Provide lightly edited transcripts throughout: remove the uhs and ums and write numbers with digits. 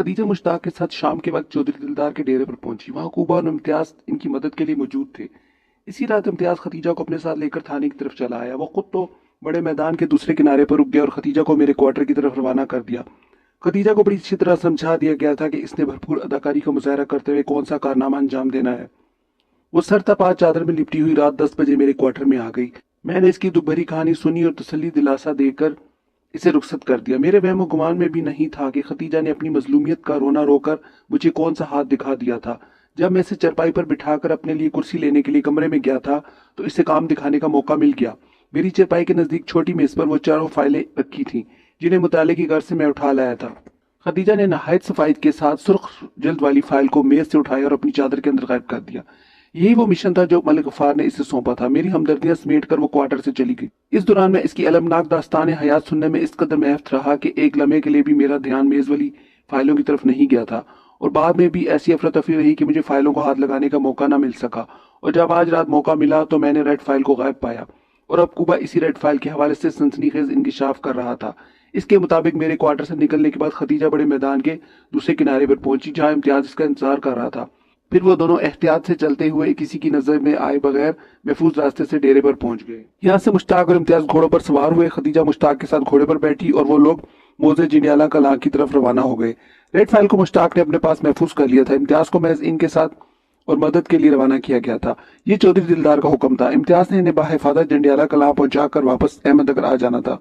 खदीजा मुश्ताक के साथ शाम के वक्त चौधरी दिलदार के डेरे पर पहुंची। वहां कूबा और इम्तियाज इनकी मदद के लिए मौजूद थे। इसी रात इम्तियाज खदीजा को अपने साथ लेकर थाने की तरफ चला आया। वो खुद तो बड़े मैदान के दूसरे किनारे पर रुक गया और खदीजा को मेरे क्वार्टर की तरफ रवाना कर दिया। खदीजा को बड़ी अच्छी तरह समझा दिया गया था कि इसने भरपूर अदाकारी का मुजाहरा करते हुए कौन सा कारनामा अंजाम देना है। वो सरतापात चादर में लिपटी हुई रात 10 बजे मेरे क्वार्टर में आ गई। मैंने इसकी दुखभरी कहानी सुनी और तसल्ली दिलासा देकर इसे रुखसत कर दिया। मेरे वहम गुमान में भी नहीं था कि खदीजा ने अपनी मजलूमियत का रोना रोकर मुझे कौन सा हाथ दिखा दिया था। जब मैं इसे चरपाई पर बिठाकर अपने लिए कुर्सी लेने के लिए कमरे में गया था तो इसे काम दिखाने का मौका मिल गया। मेरी चरपाई के नजदीक छोटी मेज पर वो चारों फाइलें रखी थीं जिन्हें मुताले की गर्ज से मैं उठा लाया था। खदीजा ने नहायत सफाई के साथ सुर्ख जल्द वाली फाइल को मेज से उठाया और अपनी चादर के अंदर गायब कर दिया। यही वो मिशन था जो मलिक गफ्फार ने इसे सौंपा था। मेरी हमदर्दियां समेट कर वो क्वार्टर से चली गई। इस दौरान मैं इसकी अलमनाक दास्तान हयात सुनने में इस कदर महफ रहा कि एक लम्हे के लिए भी मेरा ध्यान मेज वाली फाइलों की तरफ नहीं गया था। और बाद में भी ऐसी अफरा तफरी रही कि मुझे फाइलों को हाथ लगाने का मौका न मिल सका। और जब आज रात मौका मिला तो मैंने रेड फाइल को गायब पाया और अब कूबा इसी रेड फाइल के हवाले से सनसनीखेज इंकिशाफ कर रहा था। इसके मुताबिक मेरे क्वार्टर से निकलने के बाद खदीजा बड़े मैदान के दूसरे किनारे पर पहुंची जहां इम्तियाज इसका इंतजार कर रहा था। फिर वो दोनों एहतियात से चलते हुए किसी की नजर में आए बगैर महफूज रास्ते से डेरे पर पहुंच गए। यहाँ से मुश्ताक और इम्तियाज घोड़ों पर सवार हुए। खदीजा मुश्ताक के साथ घोड़े पर बैठी और वो लोग मोजे जिंडियाला कलां की तरफ रवाना हो गए। रेड फाइल को मुश्ताक ने अपने पास महफूज कर लिया था। इम्तियाज को महज इनके साथ और मदद के लिए रवाना किया गया था। ये चौधरी दिलदार का हुक्म था। इम्तियाज ने इन्हें बाहिफाजत जंडियाला कलां पहुंचाकर वापस अहमदनगर आ जाना था।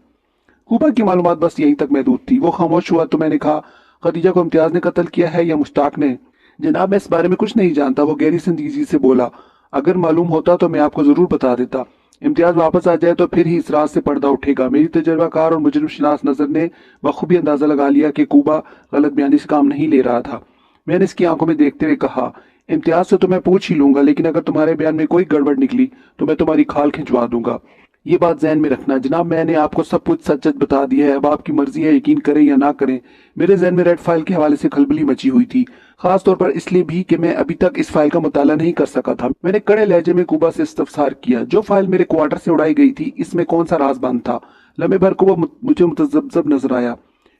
कूबा की मालूमात बस यहीं तक महदूद थी। वो खामोश हुआ तो मैंने कहा, खदीजा को इम्तियाज ने कत्ल किया है या मुश्ताक ने? जनाब, मैं इस बारे में कुछ नहीं जानता। वो गहरी संजीदगी से बोला, अगर मालूम होता तो मैं आपको जरूर बता देता। इम्तियाज वापस आ जाए तो फिर ही इस राज से पर्दा उठेगा। मेरी तजर्बाकार और मुजरिम शनास नजर ने बखूबी अंदाजा लगा लिया कि कूबा गलत बयानी से काम नहीं ले रहा था। मैंने इसकी आंखों में देखते हुए कहा, इम्तियाज से तो मैं पूछ ही लूंगा, लेकिन अगर तुम्हारे बयान में कोई गड़बड़ निकली तो मैं तुम्हारी खाल खिंचवा दूंगा। ये बात ज़हन में रखना। जनाब, मैंने आपको सब कुछ सच सच बता दिया है। अब आपकी मर्जी है यकीन करें या ना करें। मेरे जहन में रेड फाइल के हवाले से खलबली मची हुई थी, खास तौर पर इसलिए भी कि मैं अभी तक इस फाइल का मुताला नहीं कर सका था। मैंने कड़े लहजे में कूबा से इस्तफसार किया, जो फाइल मेरे क्वार्टर से उड़ाई गई थी इसमें कौन सा राज बंद था? लम्हे भर को वो मुझे मुतज़ब्ज़ब नजर आया।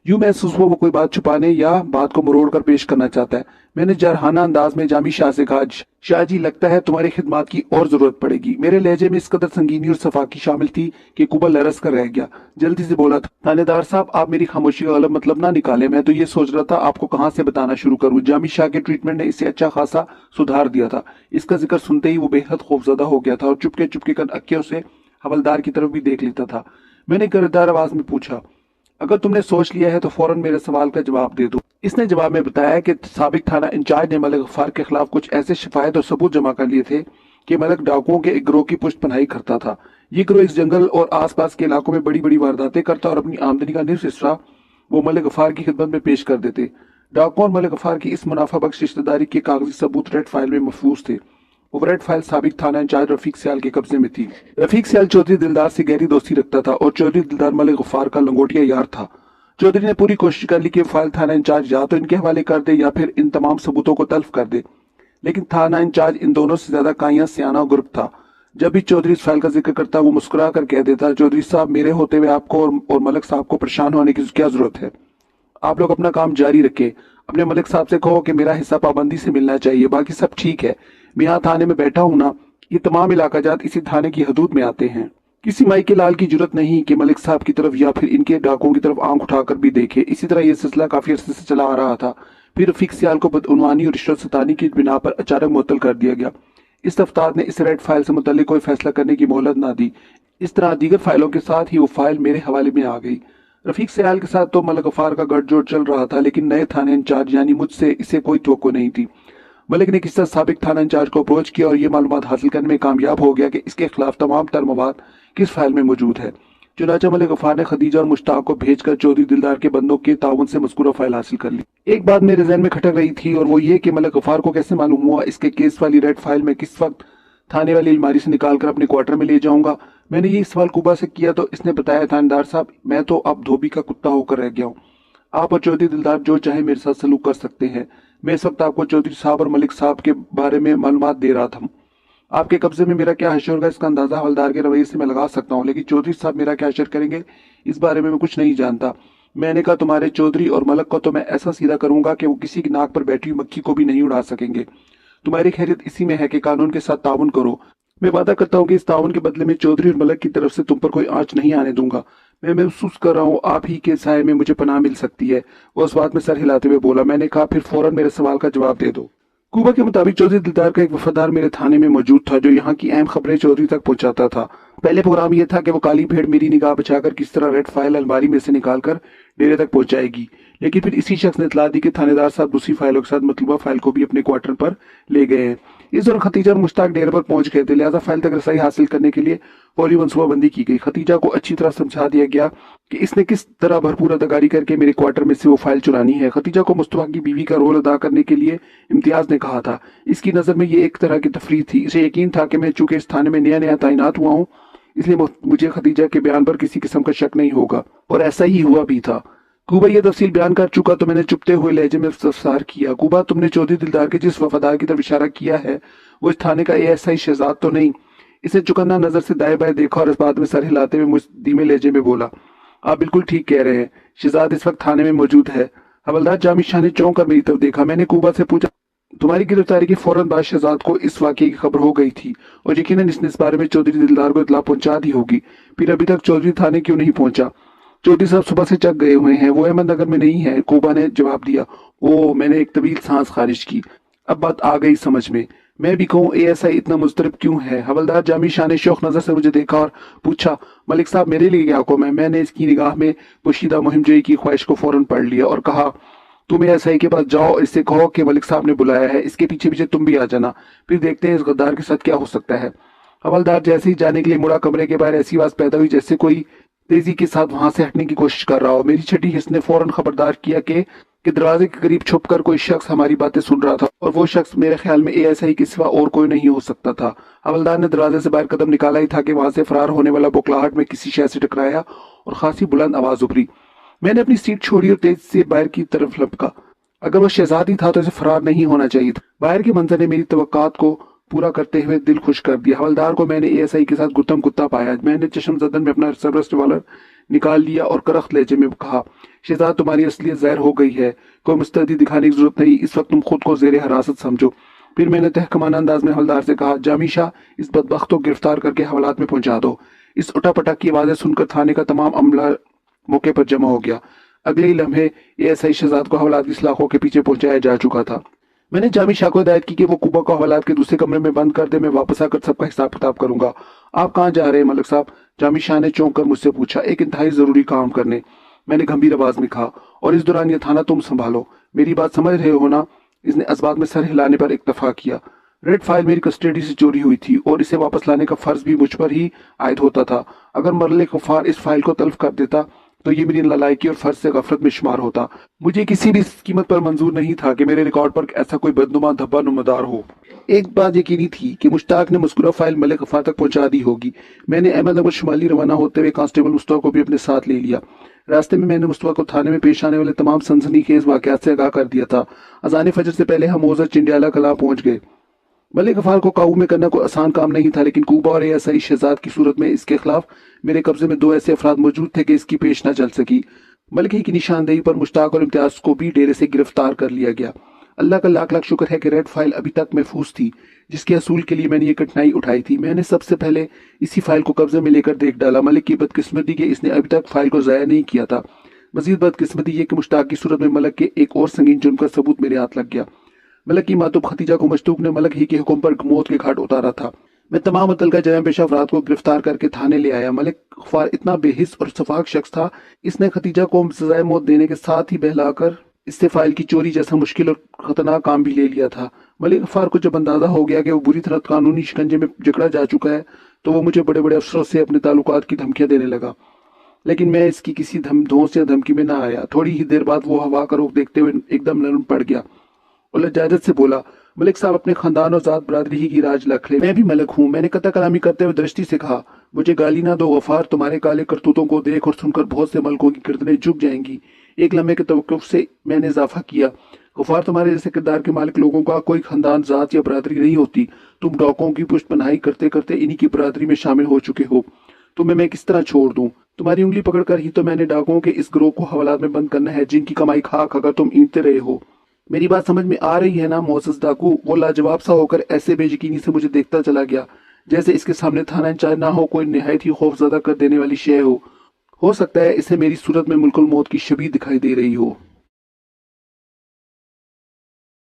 यूं महसूस हुआ वो कोई बात छुपाने या बात को मरोड़ कर पेश करना चाहता है। मैंने जरहाना अंदाज में जामी शाह से कहा, शाह जी, लगता है तुम्हारी खिदमत की और जरूरत पड़ेगी। मेरे लहजे में इस कदर संगीनी और सफाकी शामिल थी कि कुबा लरस कर रह गया। जल्दी से बोला, थानेदार साहब, आप मेरी खामोशी का गलत मतलब ना निकाले। मैं तो ये सोच रहा था आपको कहाँ से बताना शुरू करूँ। जामी शाह के ट्रीटमेंट ने इसे अच्छा खासा सुधार दिया था। इसका जिक्र सुनते ही वो बेहद खौफजदा हो गया था और चुपके चुपके कर अक्कियों से हवलदार की तरफ भी देख लेता था। मैंने गर्दार आवाज में पूछा, अगर तुमने सोच लिया है तो फौरन मेरे सवाल का जवाब दे दो। इसने जवाब में बताया कि साबिक थाना इंचार्ज ने मलिक गफ्फार के खिलाफ कुछ ऐसे शिफायत और सबूत जमा कर लिए थे कि मलिक डाकुओं के एक गिरोह की पुष्ट पनाही करता था। ये गिरोह इस जंगल और आसपास के इलाकों में बड़ी बड़ी वारदातें करता और अपनी आमदनी का निस्फ हिस्सा वो मलिक गफ्फार की खिदमत में पेश कर देते। डाकुओं और मलिक गफ्फार की इस मुनाफा बख्श रिश्तेदारी के कागजी सबूत रेड फाइल में महफूज थे। वो रेड फाइल साबिक थाना इंचार्ज रफीक सियाल के कब्जे में थी। रफीक सियाल चौधरी दिलदार से गहरी दोस्ती रखता था और चौधरी दिलदार मलिक गफ्फार का लंगोटिया यार था। चौधरी ने पूरी कोशिश कर ली कि फाइल थाना इंचार्ज या तो इनके हवाले कर दे या फिर इन तमाम सबूतों को तल्फ कर दे, लेकिन थाना इंचार्ज इन दोनों से ज्यादा काइयां सियाना ग्रुप था। जब भी चौधरी इस फाइल का जिक्र करता वो मुस्कुरा कर कह देता, चौधरी साहब, मेरे होते हुए आपको और मलिक साहब को परेशान होने की क्या जरूरत है? आप लोग अपना काम जारी रखें। अपने मलिक साहब से कहो कि मेरा हिस्सा पाबंदी से मिलना चाहिए, बाकी सब ठीक है। मैं यहाँ थाने में बैठा हूं ना, ये तमाम इलाका जात इसी थाने की हदूद में आते हैं। किसी माई के लाल की जरूरत नहीं कि मलिक साहब की तरफ या फिर इनके डाकुओं की तरफ आंख उठाकर भी देखे। इसी तरह यह सिलसिला काफी अरसे से चला आ रहा था। फिर रफीक सियाल को बदउनवानी और रिश्वत सतानी की बिना पर अचानक मुअत्तल कर दिया गया। इस दफ्तार ने इस रेड फाइल से मुतल्लिक कोई फैसला करने की मोहलत ना दी। इस तरह दीगर फाइलों के साथ ही वो फाइल मेरे हवाले में आ गई। रफीक सियाल के साथ तो मलिक गफ्फार का गठजोड़ चल रहा था, लेकिन नए थाने इंचार्ज यानी मुझसे इसे कोई तवक्को नहीं थी। मलिक ने किस तरह साबिक थाना इंचार्ज को अप्रोच किया और ये मालूमात हासिल करने में कामयाब हो गया कि इसके खिलाफ तमाम तर मवाद किस फाइल में मौजूद है। चुनाचा मलिक गफ्फार ने खदीजा और मुश्ताक को भेजकर चौधरी दिलदार के बंदों के ताउन से मज़कूरा फाइल हासिल कर ली। एक बात मेरे ज़हन में खटक रही थी और वो ये कि मलिक गफ्फार को कैसे मालूम हुआ इसके केस वाली रेड फाइल में किस वक्त थाने वाली अलमारी से निकालकर अपने क्वार्टर में ले जाऊंगा। मैंने ये सवाल कुबा से किया तो इसने बताया, थानेदार साहब, मैं तो अब धोबी का कुत्ता होकर रह गया हूँ। आप और चौधरी दिलदार जो चाहे मेरे साथ सलूक कर सकते हैं। मैं इस वक्त आपको चौधरी साहब और मलिक साहब के बारे में मालूमात दे रहा था। आपके कब्जे में मेरा क्या हशर होगा इसका अंदाजा हवलदार के रवैये से मैं लगा सकता हूँ, लेकिन चौधरी साहब मेरा क्या हशर करेंगे इस बारे में मैं कुछ नहीं जानता। میں نے کہا تمہارے چودھری اور ملک کو تو میں ایسا سیدھا کروں گا کہ وہ کسی کی ناک پر بیٹھی ہوئی مکھی کو بھی نہیں اڑا سکیں گے۔ تمہاری خیریت اسی میں ہے کہ قانون کے ساتھ تعاون کرو۔ میں وعدہ کرتا ہوں کہ اس تعاون کے بدلے میں چودھری اور ملک کی طرف سے تم پر کوئی آنچ نہیں آنے دوں گا۔ میں محسوس کر رہا ہوں آپ ہی کے سائے میں مجھے پناہ مل سکتی ہے۔ وہ اس بات میں سر ہلاتے ہوئے بولا۔ میں نے کہا پھر فوراً میرے سوال کا جواب دے دو۔ کوبا کے مطابق چودھری دلدار کا ایک وفادار میرے تھانے میں موجود تھا جو یہاں کی اہم خبریں چودھری تک پہنچاتا تھا۔ پہلے پروگرام یہ تھا کہ وہ کالی بھیڑ میری نگاہ بچا کر کس طرح ریڈ فائل الماری میں سے نکال کر ڈیرے تک پہنچائے گی، لیکن پھر اسی شخص نے اطلاع دی کہ تھانے دار صاحب دوسری فائلوں کے ساتھ مطلوبہ فائل کو بھی اپنے کوارٹر پر لے گئے ہیں۔ اس دوران ختیجہ اور مشتاق ڈیرے پر پہنچ گئے تھے، لہٰذا فائل تک رسائی حاصل کرنے کے لیے فوری منصوبہ بندی کی گئی۔ ختیجہ کو اچھی طرح سمجھا دیا گیا کہ اس نے کس طرح بھرپور اداکاری کر کے میرے کوارٹر میں سے وہ فائل چرانی ہے۔ ختیجہ کو مصطفیٰ کی بیوی کا رول ادا کرنے کے لیے امتیاز نے کہا تھا۔ اس کی نظر میں یہ ایک طرح کی تفریح تھی۔ اسے یقین تھا کہ میں چونکہ اس تھانے میں نیا تعینات ہوا ہوں، اس لیے مجھے ختیجہ کے بیان پر کسی قسم کا شک نہیں ہوگا، اور ایسا ہی ہوا بھی تھا۔ کوبا یہ تفصیل بیان کر چکا تو میں نے چپتے ہوئے لہجے میں استفسار کیا، کوبا تم نے چودھری دلدار کے جس وفادار کی طرف اشارہ کیا ہے وہ اس تھانے کا ASI شہزاد تو نہیں؟ اس نے چکنا نظر سے دائیں بائیں دیکھا اور اس بات میں سر ہلاتے ہوئے دھیمے لہجے میں بولا، آپ بالکل ٹھیک کہہ رہے ہیں، شہزاد اس وقت تھانے میں موجود ہے۔ حوالدار جامی شاہ نے چونک کر میری طرف دیکھا۔ میں نے کوبا سے پوچھا، تمہاری گرفتاری کے فوراً بعد شہزاد کو اس واقعے کی خبر ہو گئی تھی اور یقیناً اس نے اس بارے میں چودھری دلدار کو اطلاع پہنچا دی ہوگی، پھر ابھی تک چودھری تھانے کیوں نہیں پہنچا؟ چودھری صاحب صبح سے چک گئے ہوئے ہیں، وہ احمد نگر میں نہیں ہے، کوبا نے جواب دیا۔ میں نے ایک طویل سانس خارج کی۔ اب بات آ گئی سمجھ میں بھی کہوں ASI اتنا مضطرب کیوں ہے؟ حوالدار جامی شاہ نے شوق نظر سے مجھے دیکھا اور پوچھا، ملک صاحب میرے لیے کیا حکم ہے؟ میں نے اس کی نگاہ میں پوشیدہ مہم جوئی کی خواہش کو فوراً پڑھ لیا اور کہا، تم ASI کے پاس جاؤ اور اس سے کہو کہ ملک صاحب نے بلایا ہے، اس کے پیچھے پیچھے تم بھی آ جانا، پھر دیکھتے ہیں اس غدار کے ساتھ کیا ہو سکتا ہے۔ حوالدار جیسے ہی جانے کے لیے مڑا، کمرے کے باہر ایسی آواز پیدا ہوئی جیسے کوئی تیزی کے ساتھ وہاں سے ہٹنے کی کوشش کر رہا ہو۔ میری چھٹی حس نے فوراً خبردار کیا کہ دروازے کے قریب چھپ کر کوئی شخص ہماری باتیں سن رہا تھا، اور وہ شخص میرے خیال میں ASI کے سوا اور کوئی نہیں ہو سکتا تھا۔ حوالدار نے دروازے سے باہر قدم نکالا ہی تھا کہ وہاں سے فرار ہونے والا بوکلاہٹ میں کسی شے سے ٹکرایا اور خاصی بلند آواز ابھری۔ میں نے اپنی سیٹ چھوڑی اور تیز سے باہر کی طرف لپکا۔ اگر وہ شہزادی تھا تو اسے فرار نہیں ہونا چاہیے تھا۔ باہر کے منظر نے میری توقعات کو پورا کرتے ہوئے دل خوش کر دیا۔ حوالدار کو میں نے ASI کے ساتھ گتم گتا پایا۔ میں نے چشم زدن میں اپنا سربرست ریوالور نکال لیا اور کرخت لہجے میں کہا، شہزاد تمہاری اصلیت ظاہر ہو گئی ہے، کوئی مستعدی دکھانے کی ضرورت نہیں، اس وقت تم خود کو زیر حراست سمجھو۔ پھر میں نے تحکمانہ انداز میں حوالدار سے کہا، جامی شاہ اس بدبخت کو گرفتار کر کے حوالات میں پہنچا دو۔ اس اٹا پٹا کی آوازیں سن کر تھانے کا تمام عملہ موقع پر جمع ہو گیا۔ اگلے ہی لمحے ASI شہزاد کو حوالات کی سلاخوں کے پیچھے پہنچایا جا چکا تھا۔ میں نے جامی شاہ کو ہدایت کی کہ وہ کوبا کو حوالات کے دوسرے کمرے میں بند کر دے، میں واپس آ کر سب کا حساب کتاب کروں گا۔ آپ کہاں جا رہے ہیں ملک صاحب؟ جامی شاہ نے چونک کر مجھ سے پوچھا۔ ایک انتہائی ضروری کام کرنے، میں نے گمبھیر آواز میں کہا، اور اس دوران یہ تھانہ تم سنبھالو۔ میری بات سمجھ رہے ہو نا؟ اس نے اس بات میں سر ہلانے پر اکتفا کیا۔ ریڈ فائل میری کسٹڈی سے چوری ہوئی تھی اور اسے واپس لانے کا فرض بھی مجھ پر ہی عائد ہوتا تھا۔ اگر ملک غفار اس فائل کو تلف کر دیتا تو یہ میری نالائکی اور فرض سے غفلت میں شمار ہوتا۔ مجھے کسی بھی قیمت پر منظور نہیں تھا کہ میرے ریکارڈ پر ایسا کوئی بدنما دھبا نمودار ہو۔ ایک بات یقینی تھی کہ مشتاق نے مذکورہ فائل ملک غفار تک پہنچا دی ہوگی۔ میں نے احمد نگر شمالی روانہ ہوتے ہوئے کانسٹیبل مصطفیٰ کو بھی اپنے ساتھ لے لیا۔ راستے میں نے مصطفیٰ کو تھانے میں پیش آنے والے تمام سنسنی خیز واقعات سے آگاہ کر دیا تھا۔ اذان فجر سے پہلے ہم اوزر چنڈیالہ کلاں پہنچ گئے۔ ملک غفار کو قابو میں کرنا کوئی آسان کام نہیں تھا، لیکن کوبا اور ASI شہزاد کی صورت میں اس کے خلاف میرے قبضے میں دو ایسے افراد موجود تھے کہ اس کی پیش نہ چل سکی۔ ملک ہی کی نشاندہی پر مشتاق اور امتیاز کو بھی ڈیرے سے گرفتار کر لیا گیا۔ اللہ کا لاکھ لاکھ شکر ہے کہ ریڈ فائل ابھی تک محفوظ تھی، جس کے حصول کے لیے میں نے یہ کٹھنائی اٹھائی تھی۔ میں نے سب سے پہلے اسی فائل کو قبضے میں لے کر دیکھ ڈالا۔ ملک کی بدقسمتی کہ اس نے ابھی تک فائل کو ضائع نہیں کیا تھا۔ مزید بدقسمتی یہ کہ مشتاق کی صورت میں ملک کے ایک اور سنگین جرم کا ثبوت میرے ہاتھ لگ گیا۔ ملک کی ماتوب ختیجہ کو مشتوق نے ملک ہی کے حکم پر موت کے گھاٹ اتارا تھا۔ میں تمام متعلقہ جرائم پیشہ افراد کو گرفتار کر کے تھانے لے آیا۔ ملک غفار اتنا بے حس اور شفاق شخص تھا، اس نے ختیجہ کو سزائے موت دینے کے ساتھ ہی بہلا کر اس سے فائل کی چوری جیسا مشکل اور خطرناک کام بھی لے لیا تھا۔ ملک غفار کو جب اندازہ ہو گیا کہ وہ بری طرح قانونی شکنجے میں جکڑا جا چکا ہے تو وہ مجھے بڑے بڑے افسروں سے اپنے تعلقات کی دھمکیاں دینے لگا، لیکن میں اس کی کسی دھونس یا دھمکی میں نہ آیا۔ تھوڑی ہی دیر بعد وہ ہوا کا رخ دیکھتے ہوئے ایک دم نرم پڑ گیا اور لجاجت سے بولا، ملک صاحب اپنے خاندان اور ذات برادری ہی کی راج رکھ لے، میں بھی ملک ہوں۔ میں نے قطع کلامی کرتے ہوئے درشتی سے کہا، مجھے گالی نہ دو غفار، تمہارے کالے کرتوتوں کو دیکھ اور سن کر بہت سے ملکوں کی گردنیں جھک جائیں گی۔ ایک لمحے کے توقف سے میں نے اضافہ کیا، غفار تمہارے جیسے کردار کے مالک لوگوں کا کوئی خاندان، ذات یا برادری نہیں ہوتی۔ تم ڈاکوں کی پشت پناہی کرتے کرتے انہی کی برادری میں شامل ہو چکے ہو۔ तुम्हें मैं किस तरह छोड़ दूं? तुम्हारी उंगली पकड़कर ही तो मैंने डाकुओं के इस ग्रोह को हवालात में बंद करना है, जिनकी कमाई खा खाकर तुम ईंटते रहे हो। मेरी बात समझ में आ रही है ना मोअज़्ज़ज़ डाकू? वो लाजवाब सा होकर ऐसे बेयकीनी से मुझे देखता चला गया जैसे इसके सामने थाना इंचार्ज ना हो, कोई निहायत ही खौफजदा कर देने वाली शय हो सकता है इसे मेरी सूरत में मुल्कुल मौत की शबीह दिखाई दे रही हो।